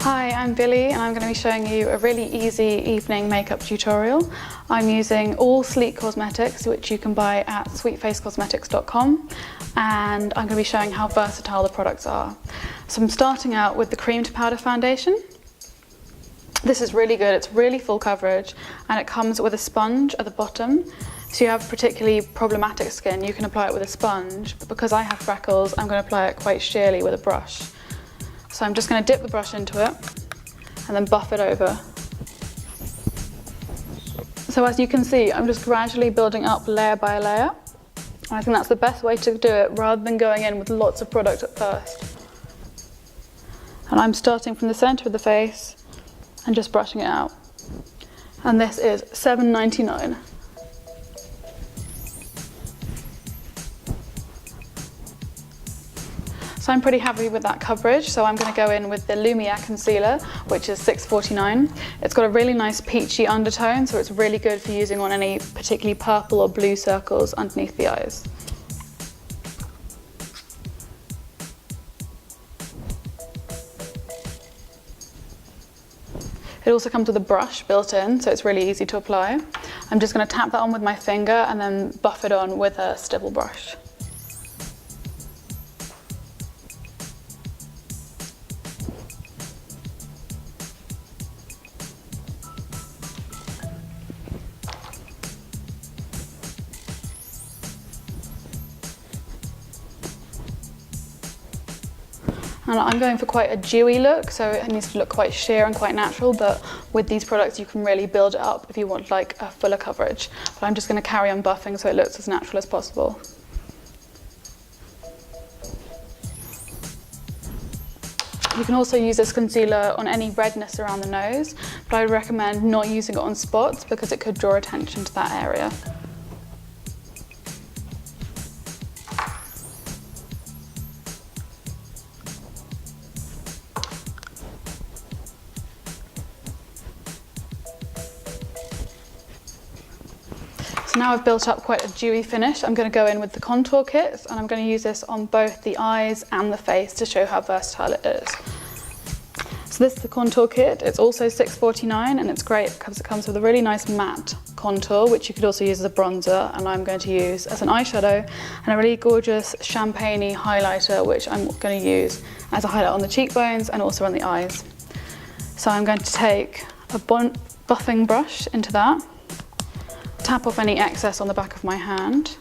Hi, I'm Billy and I'm going to be showing you a really easy evening makeup tutorial. I'm using all sleek cosmetics, which you can buy at sweetfacecosmetics.com, and I'm going to be showing how versatile the products are. So I'm starting out with the cream to powder foundation. This is really good, it's really full coverage, and it comes with a sponge at the bottom. So you have particularly problematic skin, you can apply it with a sponge, but because I have freckles, I'm going to apply it quite sheerly with a brush. So I'm just going to dip the brush into it and then buff it over. So as you can see, I'm just gradually building up layer by layer. And I think that's the best way to do it, rather than going in with lots of product at first. And I'm starting from the centre of the face and just brushing it out. And this is $7.99. So I'm pretty happy with that coverage, so I'm going to go in with the M.U.A concealer, which is $6.49. It's got a really nice peachy undertone, so it's really good for using on any particularly purple or blue circles underneath the eyes. It also comes with a brush built in, so it's really easy to apply. I'm just going to tap that on with my finger and then buff it on with a stipple brush. And I'm going for quite a dewy look, so it needs to look quite sheer and quite natural, but with these products you can really build it up if you want like a fuller coverage. But I'm just going to carry on buffing so it looks as natural as possible. You can also use this concealer on any redness around the nose, but I would recommend not using it on spots because it could draw attention to that area. Now I've built up quite a dewy finish, I'm going to go in with the contour kit, and I'm going to use this on both the eyes and the face to show how versatile it is. So this is the contour kit, it's also $6.49 and it's great because it comes with a really nice matte contour, which you could also use as a bronzer, and I'm going to use as an eyeshadow, and a really gorgeous champagne-y highlighter, which I'm going to use as a highlight on the cheekbones and also on the eyes. So I'm going to take a buffing brush into that, tap off any excess on the back of my hand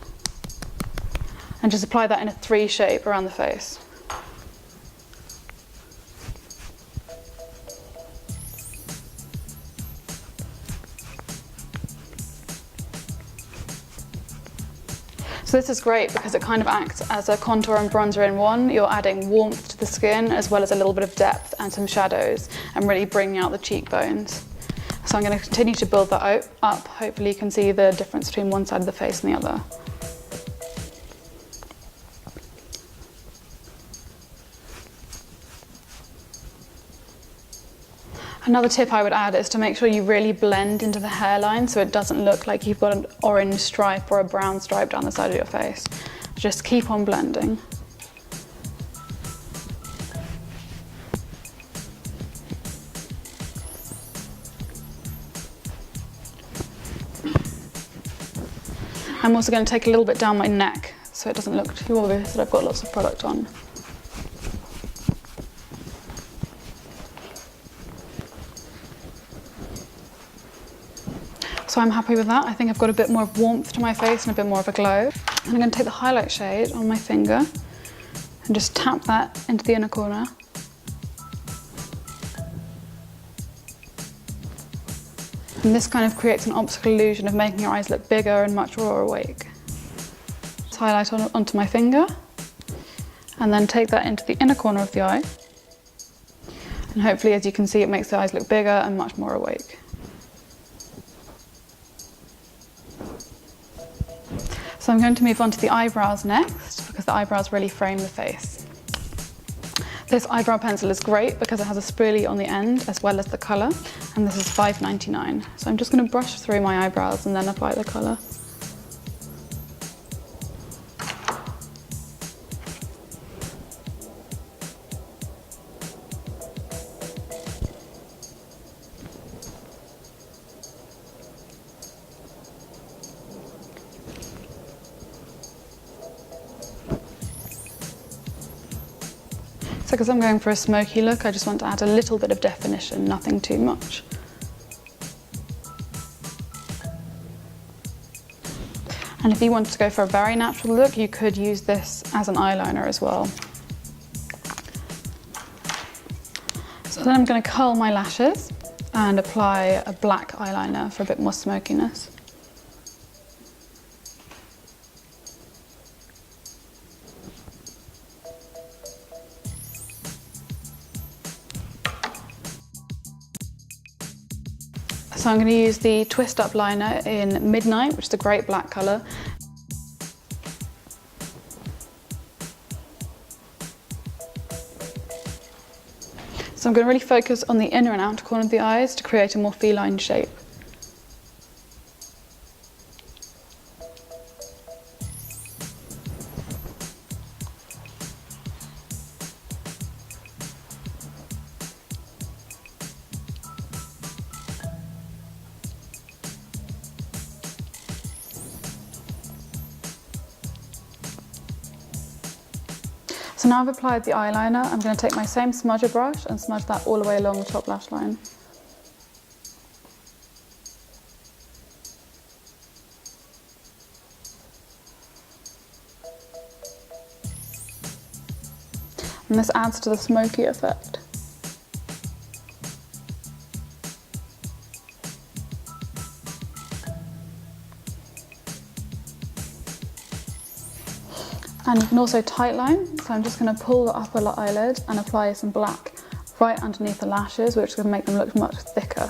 and just apply that in a 3 shape around the face. So this is great because it kind of acts as a contour and bronzer in one. You're adding warmth to the skin as well as a little bit of depth and some shadows and really bringing out the cheekbones. So I'm going to continue to build that up. Hopefully you can see the difference between one side of the face and the other. Another tip I would add is to make sure you really blend into the hairline so it doesn't look like you've got an orange stripe or a brown stripe down the side of your face. Just keep on blending. I'm also going to take a little bit down my neck so it doesn't look too obvious that I've got lots of product on. So I'm happy with that. I think I've got a bit more of warmth to my face and a bit more of a glow. And I'm going to take the highlight shade on my finger and just tap that into the inner corner. And this kind of creates an optical illusion of making your eyes look bigger and much more awake. Just highlight onto my finger and then take that into the inner corner of the eye. And hopefully, as you can see, it makes the eyes look bigger and much more awake. So I'm going to move on to the eyebrows next, because the eyebrows really frame the face. This eyebrow pencil is great because it has a spoolie on the end as well as the colour, and this is $5.99. So I'm just going to brush through my eyebrows and then apply the colour. So because I'm going for a smoky look, I just want to add a little bit of definition, nothing too much. And if you want to go for a very natural look, you could use this as an eyeliner as well. So then I'm going to curl my lashes and apply a black eyeliner for a bit more smokiness. So I'm going to use the Twist Up liner in Midnight, which is a great black colour. So I'm going to really focus on the inner and outer corner of the eyes to create a more feline shape. So now I've applied the eyeliner, I'm going to take my same smudger brush and smudge that all the way along the top lash line. And this adds to the smoky effect. And you can also tightline, so I'm just going to pull the upper eyelid and apply some black right underneath the lashes, which is going to make them look much thicker.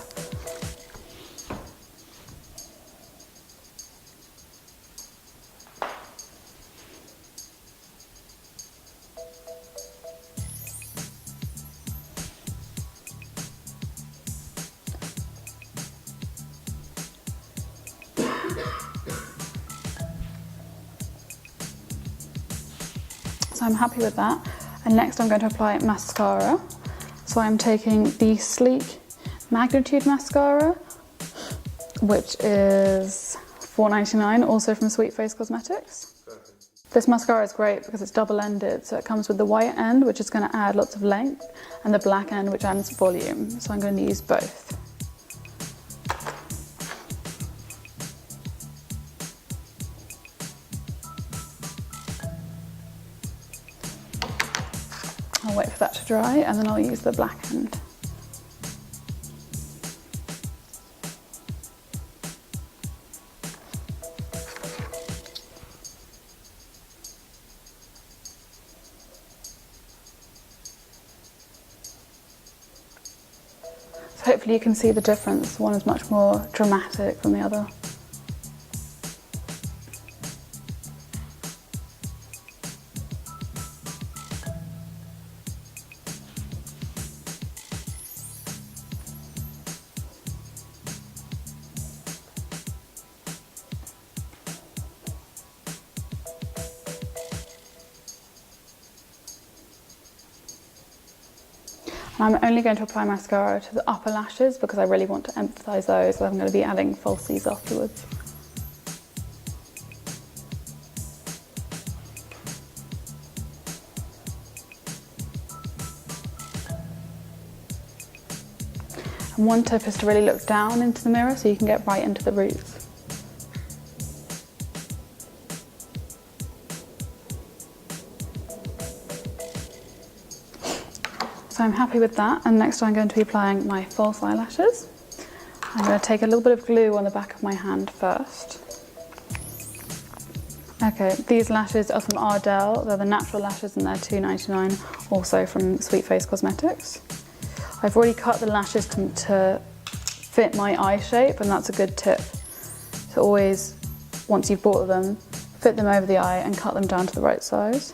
So I'm happy with that. And next I'm going to apply mascara. So I'm taking the Sleek Magnitude Mascara, which is $4.99, also from SweetFace Cosmetics. Perfect. This mascara is great because it's double-ended, so it comes with the white end, which is going to add lots of length, and the black end, which adds volume. So I'm going to use both. I'll wait for that to dry and then I'll use the black end. So hopefully you can see the difference. One is much more dramatic than the other. And I'm only going to apply mascara to the upper lashes because I really want to emphasise those, so I'm going to be adding falsies afterwards. And one tip is to really look down into the mirror so you can get right into the roots. So I'm happy with that, and next I'm going to be applying my false eyelashes. I'm going to take a little bit of glue on the back of my hand first. Okay, these lashes are from Ardell. They're the natural lashes and they're $2.99, also from SweetFace Cosmetics. I've already cut the lashes to fit my eye shape, and that's a good tip. So always, once you've bought them, fit them over the eye and cut them down to the right size.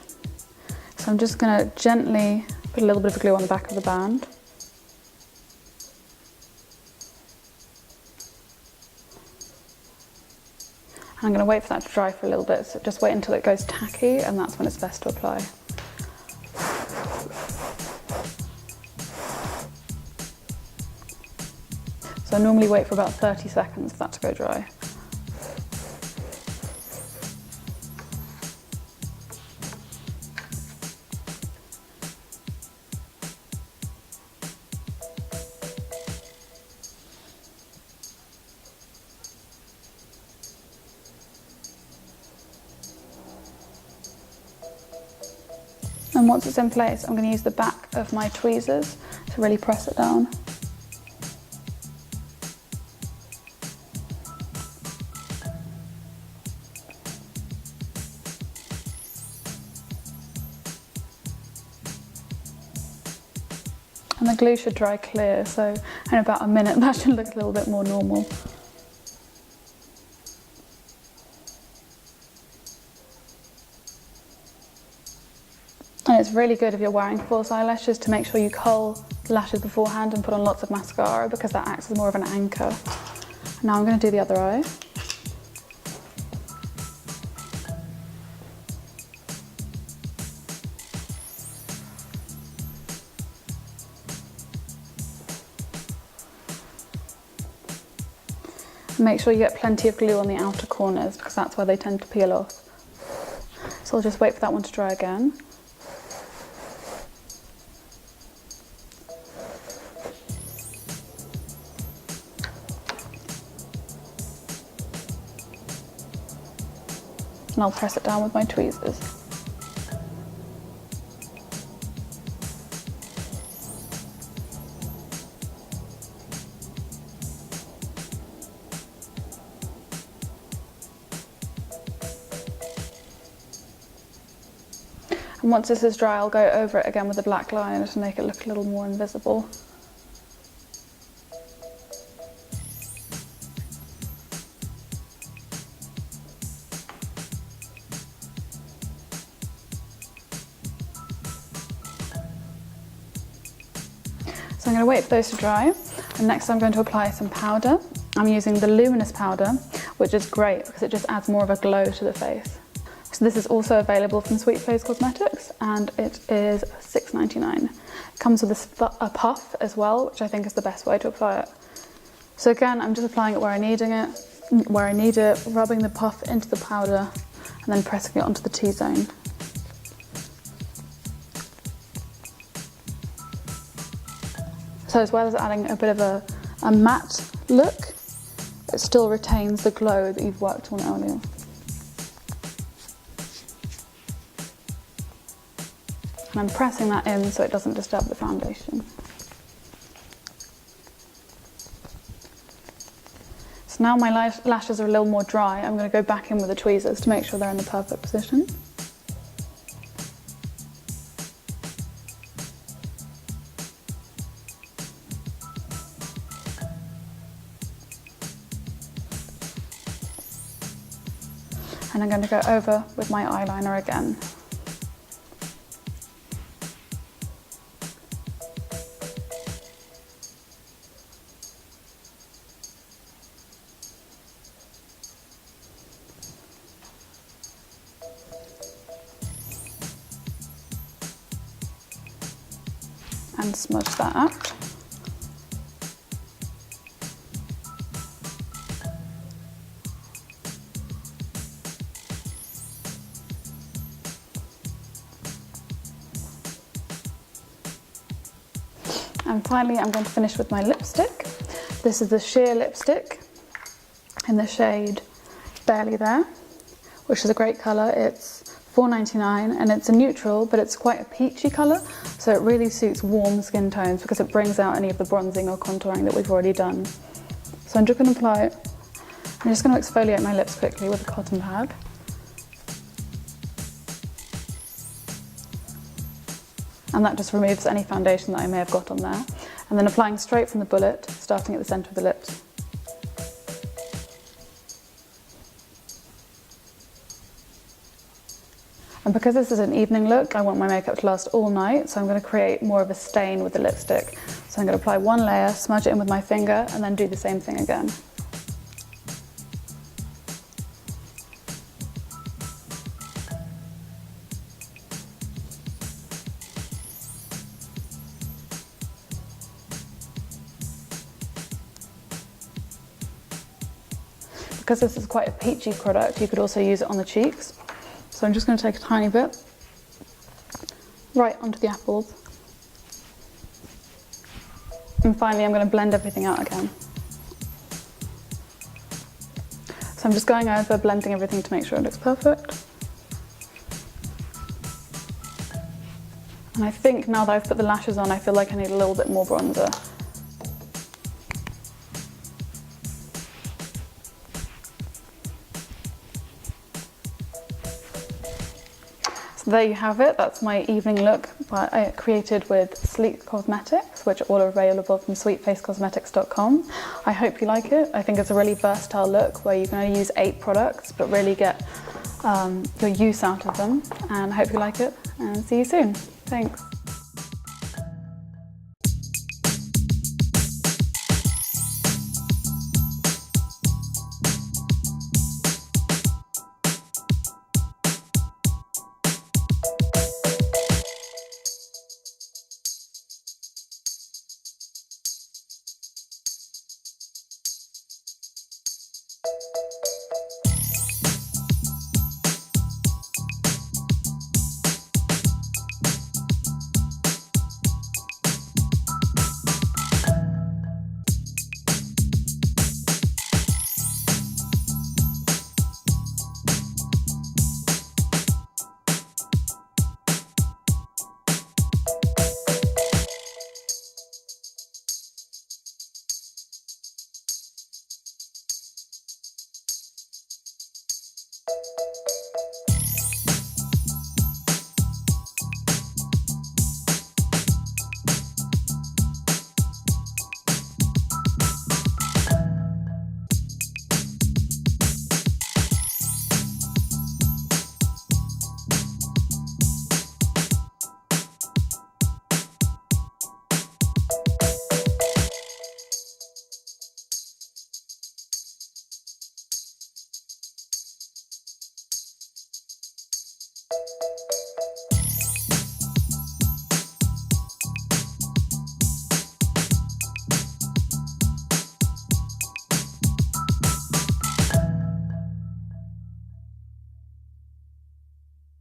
So I'm just going to gently put a little bit of glue on the back of the band. And I'm going to wait for that to dry for a little bit, so just wait until it goes tacky, and that's when it's best to apply. So I normally wait for about 30 seconds for that to go dry. And once it's in place, I'm going to use the back of my tweezers to really press it down. And the glue should dry clear, so in about a minute that should look a little bit more normal. And it's really good if you're wearing false eyelashes to make sure you curl the lashes beforehand and put on lots of mascara, because that acts as more of an anchor. Now I'm going to do the other eye. Make sure you get plenty of glue on the outer corners, because that's where they tend to peel off. So I'll just wait for that one to dry again. And I'll press it down with my tweezers. And once this is dry, I'll go over it again with a black liner to make it look a little more invisible. So I'm going to wait for those to dry, and next I'm going to apply some powder. I'm using the luminous powder, which is great because it just adds more of a glow to the face. So this is also available from SweetFace Cosmetics, and it is $6.99. It comes with a puff as well, which I think is the best way to apply it. So again, I'm just applying it where I need it, rubbing the puff into the powder and then pressing it onto the T-zone. So as well as adding a bit of a matte look, it still retains the glow that you've worked on earlier. And I'm pressing that in so it doesn't disturb the foundation. So now my lashes are a little more dry, I'm going to go back in with the tweezers to make sure they're in the perfect position. And I'm going to go over with my eyeliner again. And smudge that out. And finally, I'm going to finish with my lipstick. This is the sheer lipstick in the shade Barely There, which is a great colour. It's $4.99 and it's a neutral, but it's quite a peachy colour, so it really suits warm skin tones because it brings out any of the bronzing or contouring that we've already done. So I'm just going to apply it. I'm just going to exfoliate my lips quickly with a cotton pad. and that just removes any foundation that I may have got on there. And then applying straight from the bullet, starting at the centre of the lips. And because this is an evening look, I want my makeup to last all night, so I'm going to create more of a stain with the lipstick. So I'm going to apply one layer, smudge it in with my finger, and then do the same thing again. Because this is quite a peachy product, you could also use it on the cheeks. So I'm just going to take a tiny bit right onto the apples. And finally I'm going to blend everything out again. So I'm just going over, blending everything to make sure it looks perfect. And I think now that I've put the lashes on, I feel like I need a little bit more bronzer. So there you have it, that's my evening look I created with Sleek Cosmetics, which are all available from SweetFaceCosmetics.com. I hope you like it. I think it's a really versatile look where you can only use 8 products but really get your use out of them. And I hope you like it, and see you soon. Thanks.